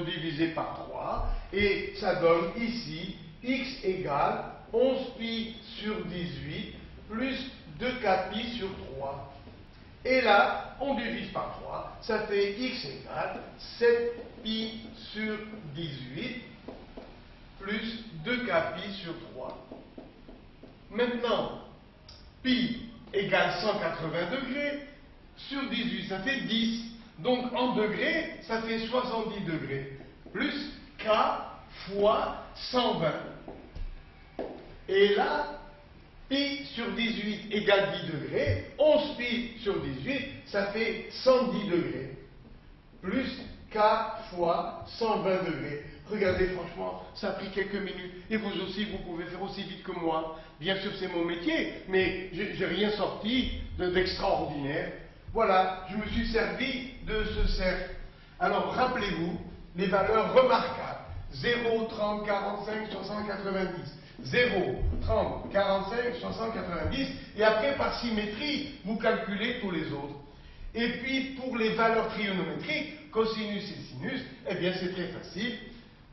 de diviser par 3, et ça donne ici x égale 11 pi sur 18 plus 2k pi sur 3. Et là, on divise par 3, ça fait x égale 7 pi sur 18 plus 2k pi sur 3. Maintenant, pi égale 180 degrés, sur 18, ça fait 10. Donc en degrés, ça fait 70 degrés, plus k fois 120. Et là, pi sur 18 égale 10 degrés, 11 pi sur 18, ça fait 110 degrés, plus k fois 120 degrés. Regardez, franchement, ça a pris quelques minutes, et vous aussi, vous pouvez faire aussi vite que moi. Bien sûr, c'est mon métier, mais j'ai rien sorti d'extraordinaire. Voilà, je me suis servi de ce cercle. Alors, rappelez-vous les valeurs remarquables. 0, 30, 45, 60, 90. 0, 30, 45, 60, 90. Et après, par symétrie, vous calculez tous les autres. Et puis, pour les valeurs trigonométriques, cosinus et sinus, eh bien, c'est très facile.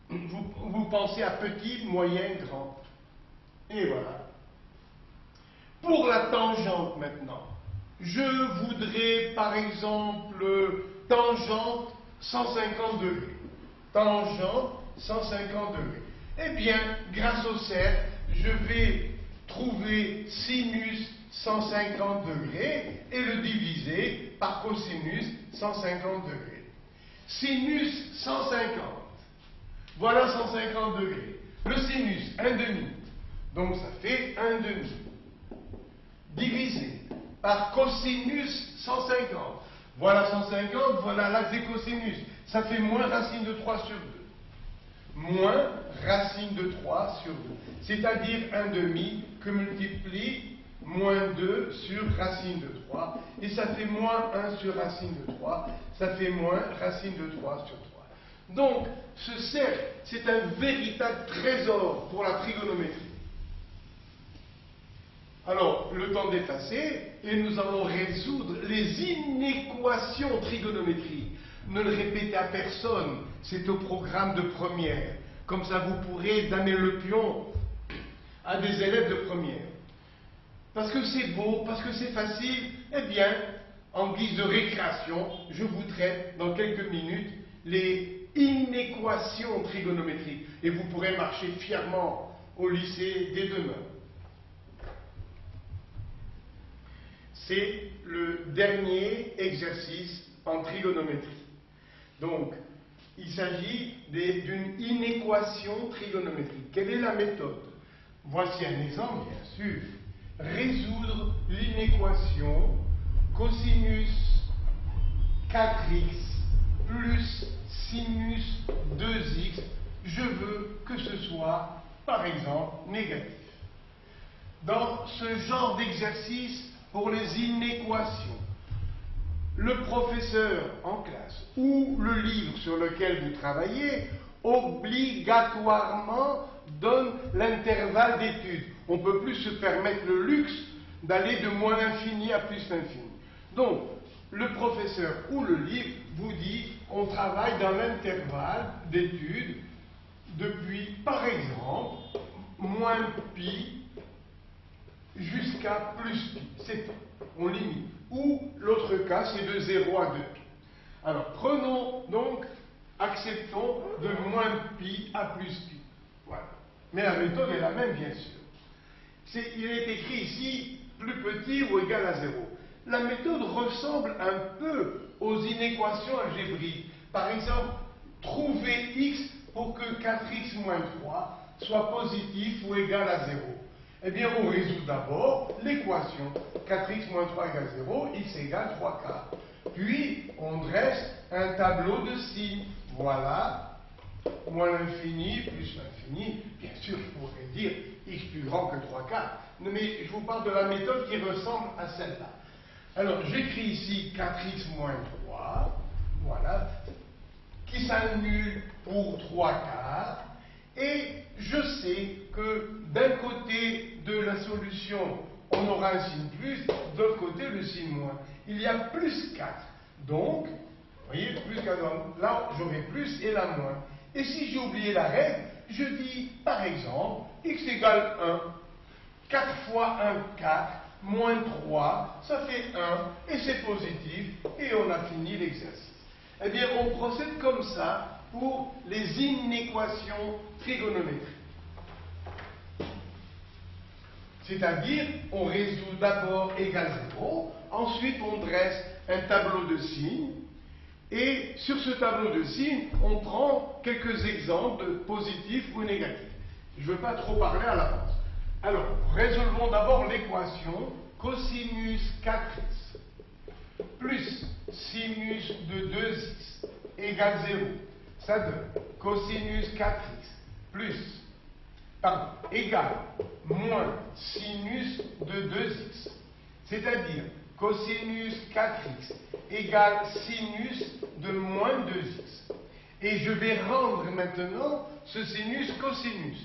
Vous pensez à petit, moyen, grand. Et voilà. Pour la tangente maintenant, je voudrais par exemple tangente 150 degrés. Tangente 150 degrés. Eh bien, grâce au cercle, je vais trouver sinus 150 degrés et le diviser par cosinus 150 degrés. Sinus 150. Voilà 150 degrés. Le sinus, 1,5. Donc ça fait 1,5. Divisé par cosinus 150. Voilà 150, voilà l'axe des cosinus. Ça fait moins racine de 3 sur 2. Moins racine de 3 sur 2. C'est-à-dire 1,5 que multiplie moins 2 sur racine de 3. Et ça fait moins 1 sur racine de 3. Ça fait moins racine de 3 sur 3. Donc, ce cercle, c'est un véritable trésor pour la trigonométrie. Alors, le temps d'effacer, et nous allons résoudre les inéquations trigonométriques. Ne le répétez à personne, c'est au programme de première. Comme ça, vous pourrez donner le pion à des élèves de première. Parce que c'est beau, parce que c'est facile, eh bien, en guise de récréation, je vous traite dans quelques minutes les inéquations trigonométriques. Et vous pourrez marcher fièrement au lycée dès demain. C'est le dernier exercice en trigonométrie. Donc, il s'agit d'une inéquation trigonométrique. Quelle est la méthode? Voici un exemple, bien sûr. Résoudre l'inéquation cosinus 4x plus sinus 2x. Je veux que ce soit, par exemple, négatif. Dans ce genre d'exercice, pour les inéquations, le professeur en classe ou le livre sur lequel vous travaillez obligatoirement donne l'intervalle d'étude. On ne peut plus se permettre le luxe d'aller de moins l'infini à plus l'infini. Donc, le professeur ou le livre vous dit on travaille dans l'intervalle d'étude depuis, par exemple, moins pi jusqu'à plus pi. C'est tout. On limite. Ou l'autre cas, c'est de 0 à 2pi. Alors, prenons donc, acceptons de moins pi à plus pi. Voilà. Mais la méthode est la même, bien sûr. Il est écrit ici, plus petit ou égal à 0. La méthode ressemble un peu aux inéquations algébriques. Par exemple, trouver x pour que 4x moins 3 soit positif ou égal à 0. Eh bien, on résout d'abord l'équation 4x moins 3 égale 0, x égale 3 quarts. Puis, on dresse un tableau de signes. Voilà, moins l'infini plus l'infini. Bien sûr, je pourrais dire x plus grand que 3 quarts. Mais je vous parle de la méthode qui ressemble à celle-là. Alors, j'écris ici 4x moins 3, voilà, qui s'annule pour 3 quarts. Et je sais que d'un côté de la solution, on aura un signe plus, de l'autre côté, le signe moins. Il y a plus 4. Donc, voyez, plus qu'à là, j'aurai plus et là moins. Et si j'ai oublié la règle, je dis, par exemple, x égale 1. 4 fois 1, 4, moins 3, ça fait 1, et c'est positif, et on a fini l'exercice. Eh bien, on procède comme ça pour les inéquations trigonométriques. C'est-à-dire, on résout d'abord égal 0, ensuite on dresse un tableau de signes, et sur ce tableau de signes, on prend quelques exemples positifs ou négatifs. Je ne veux pas trop parler à l'avance. Alors, résolvons d'abord l'équation cosinus 4x plus sinus de 2x égale 0. Ça donne cosinus 4x égale moins sinus de 2x. C'est-à-dire cosinus 4x égale sinus de moins 2x. Et je vais rendre maintenant ce sinus cosinus.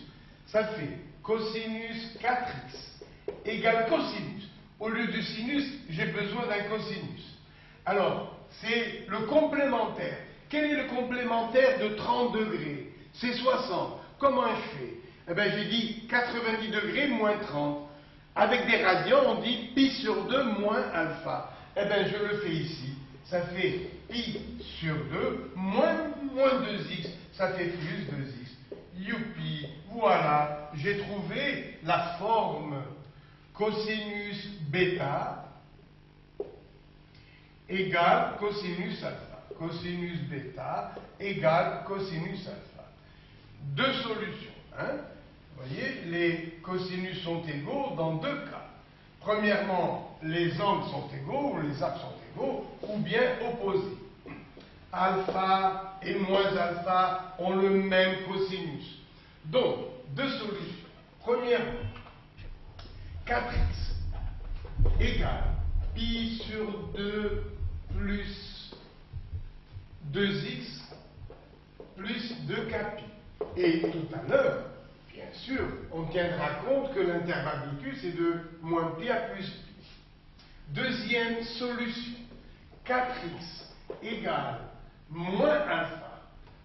Ça fait cosinus 4x égale cosinus. Au lieu du sinus, j'ai besoin d'un cosinus. Alors, c'est le complémentaire. Quel est le complémentaire de 30 degrés? C'est 60. Comment je fais? Eh bien, j'ai dit 90 degrés moins 30. Avec des radians, on dit pi sur 2 moins alpha. Eh bien, je le fais ici. Ça fait pi sur 2 moins 2x. Ça fait plus 2x. Youpi, voilà, j'ai trouvé la forme cosinus bêta égale cosinus alpha. Cosinus bêta égale cosinus alpha. Deux solutions. Hein? Vous voyez, les cosinus sont égaux dans deux cas. Premièrement, les angles sont égaux, ou les axes sont égaux, ou bien opposés. Alpha et moins alpha ont le même cosinus. Donc, deux solutions. Premièrement, 4x égale pi sur 2 plus 2x plus 2kpi. Et tout à l'heure, bien sûr, on tiendra compte que l'intervalle du c'est de moins pi à plus pi. Deuxième solution, 4x égale moins alpha,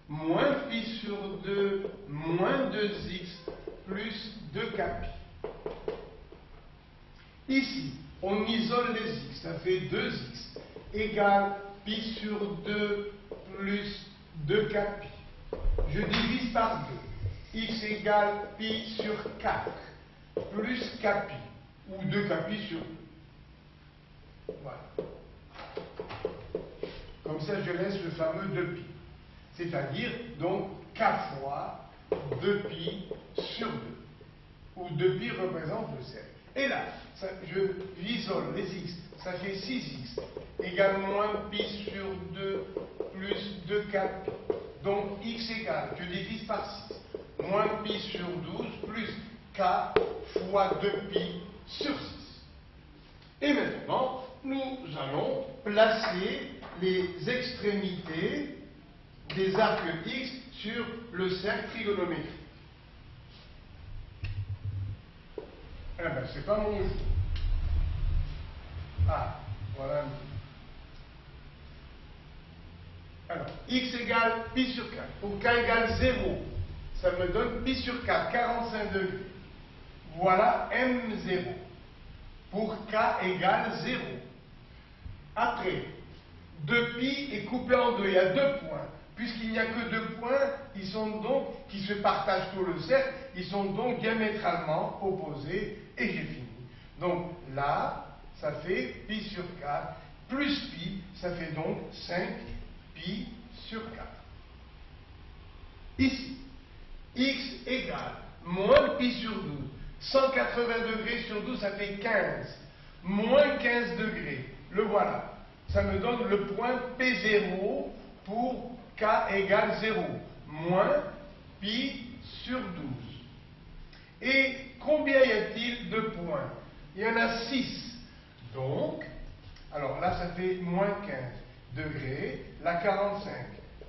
moins pi sur 2, moins 2x, plus 2kpi. Ici, on isole les x, ça fait 2x, égale pi sur 2, plus 2kpi. Je divise par 2. X égale pi sur 4, plus kpi, ou 2kpi sur 2. Voilà. Comme ça, je laisse le fameux 2pi. C'est-à-dire, donc, k fois 2pi sur 2. Où 2pi représente le cercle. Et là, je isole les x. Ça fait 6x égale moins pi sur 2 plus 2kpi. Donc, x égale, je divise par 6. Moins pi sur 12 plus k fois 2pi sur 6. Et maintenant, nous allons placer les extrémités des arcs x sur le cercle trigonométrique. Eh bien, c'est pas mon jeu. Ah, voilà. Alors, x égale pi sur 4. Pour k égale 0, ça me donne pi sur 4, 45 degrés. Voilà m0. Pour k égale 0. Après, 2pi est coupé en deux, il y a 2 points. Puisqu'il n'y a que 2 points, ils sont donc, qui se partagent tout le cercle, ils sont donc diamétralement opposés, et j'ai fini. Donc là, ça fait pi sur 4, plus pi, ça fait donc 5 pi sur 4. Ici, x égale moins pi sur 12. 180 degrés sur 12, ça fait 15. Moins 15 degrés, le voilà. Ça me donne le point P0 pour k égale 0. Moins pi sur 12. Et combien y a-t-il de points? Il y en a 6. Donc, alors là, ça fait moins 15 degrés, là 45.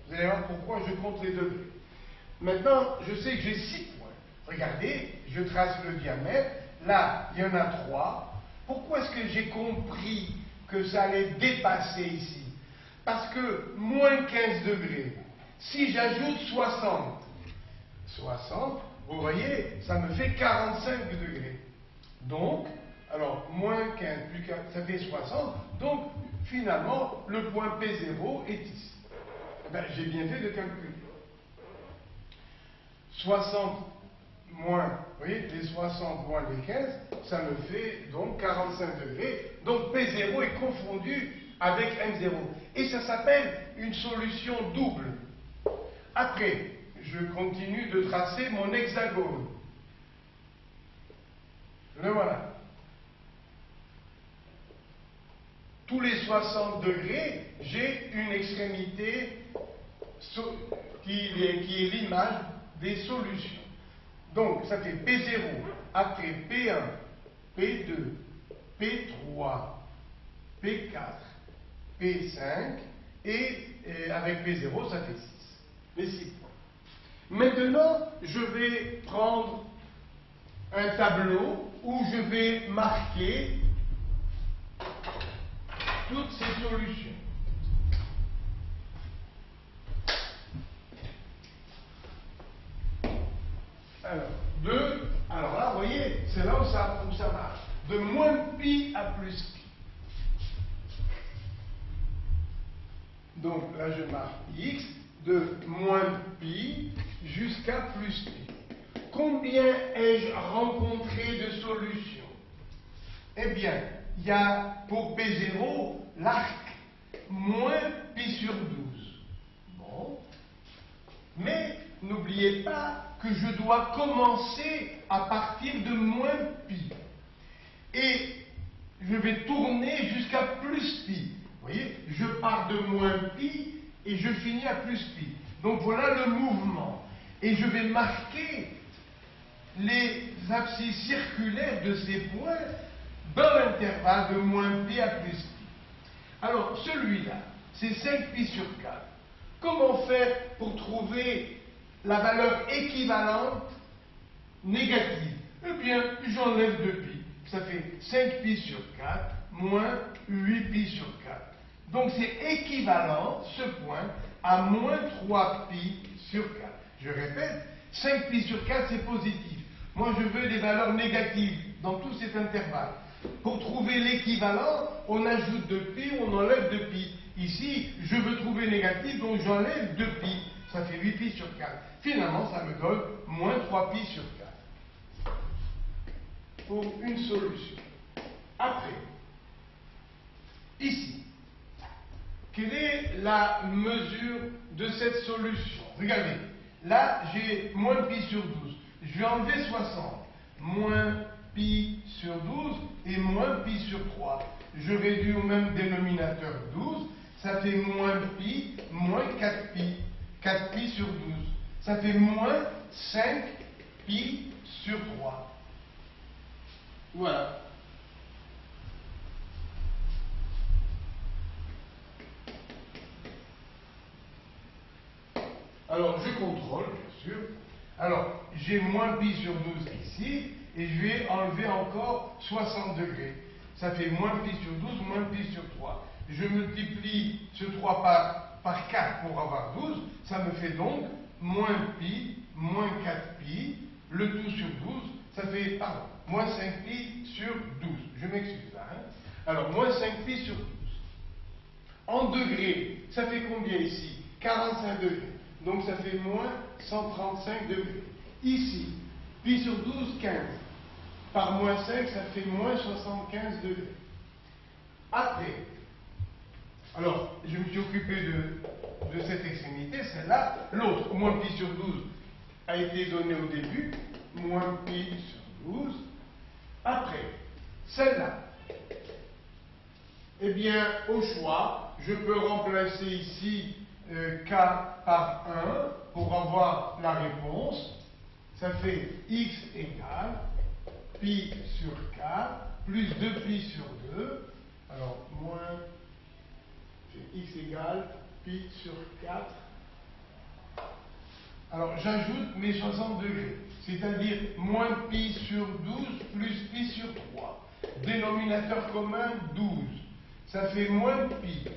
Vous allez voir pourquoi je compte les degrés. Maintenant, je sais que j'ai 6 points. Regardez, je trace le diamètre. Là, il y en a 3. Pourquoi est-ce que j'ai compris que ça allait dépasser ici? Parce que moins 15 degrés, si j'ajoute 60, vous voyez, ça me fait 45 degrés. Donc, alors, moins 15 plus 4, ça fait 60. Donc, finalement, le point P0 est ici. J'ai bien fait de calculer. 60 moins, vous voyez, les 60 moins les 15, ça me fait donc 45 degrés. Donc P0 est confondu avec M0. Et ça s'appelle une solution double. Après, je continue de tracer mon hexagone. Le voilà. Tous les 60 degrés, j'ai une extrémité qui est l'image des solutions. Donc, ça fait P0, après P1, P2, P3, P4, P5, et avec P0, ça fait 6. Les 6 points. Maintenant, je vais prendre un tableau où je vais marquer toutes ces solutions. Alors là, vous voyez, c'est là où ça marche. De moins pi à plus pi. Donc là, je marque x de moins pi jusqu'à plus pi. Combien ai-je rencontré de solutions? Eh bien, il y a pour P0 l'arc moins pi sur 12. Bon. Mais n'oubliez pas que je dois commencer à partir de moins pi. Et je vais tourner jusqu'à plus pi. Vous voyez, je pars de moins pi et je finis à plus pi. Donc voilà le mouvement. Et je vais marquer les abscisses circulaires de ces points dans l'intervalle de moins pi à plus pi. Alors, celui-là, c'est 5 pi sur 4. Comment faire pour trouver la valeur équivalente négative? Eh bien, j'enlève 2 pi. Ça fait 5 pi sur 4 moins 8 pi sur 4. Donc, c'est équivalent, ce point, à moins 3 pi sur 4. Je répète, 5 pi sur 4, c'est positif. Moi, je veux des valeurs négatives dans tout cet intervalle. Pour trouver l'équivalent, on ajoute 2 pi, on enlève 2 pi. Ici, je veux trouver négatif, donc j'enlève 2 pi. Ça fait 8 pi sur 4. Finalement, ça me donne moins 3 pi sur 4. Pour une solution. Après, ici, quelle est la mesure de cette solution? Regardez, là, j'ai moins pi sur 12. Je vais enlever 60. Moins pi sur 12 et moins pi sur 3. Je réduis au même dénominateur 12. Ça fait moins pi, moins 4 pi. 4 pi sur 12. Ça fait moins 5 pi sur 3. Voilà. Alors, je contrôle, bien sûr. Alors, j'ai moins pi sur 12 ici, et je vais enlever encore 60 degrés. Ça fait moins pi sur 12, moins pi sur 3. Je multiplie ce 3 par 4 pour avoir 12. Ça me fait donc moins pi, moins 4 pi, le tout sur 12. Ça fait, moins 5 pi sur 12. Je m'excuse là. Alors, moins 5 pi sur 12. En degrés, ça fait combien ici? 45 degrés. Donc ça fait moins 135 degrés. Ici, pi sur 12, 15. Par moins 5, ça fait moins 75 degrés. Après, alors, je me suis occupé de cette extrémité, celle-là. L'autre, moins pi sur 12, a été donné au début. Moins pi sur 12. Après, celle-là. Eh bien, au choix, je peux remplacer ici k par 1 pour avoir la réponse. Ça fait x égale pi sur 4 plus 2 pi sur 2. Alors, moins, x égale pi sur 4. Alors, j'ajoute mes 60 degrés, c'est-à-dire moins pi sur 12 plus pi sur 3. Dénominateur commun, 12. Ça fait moins pi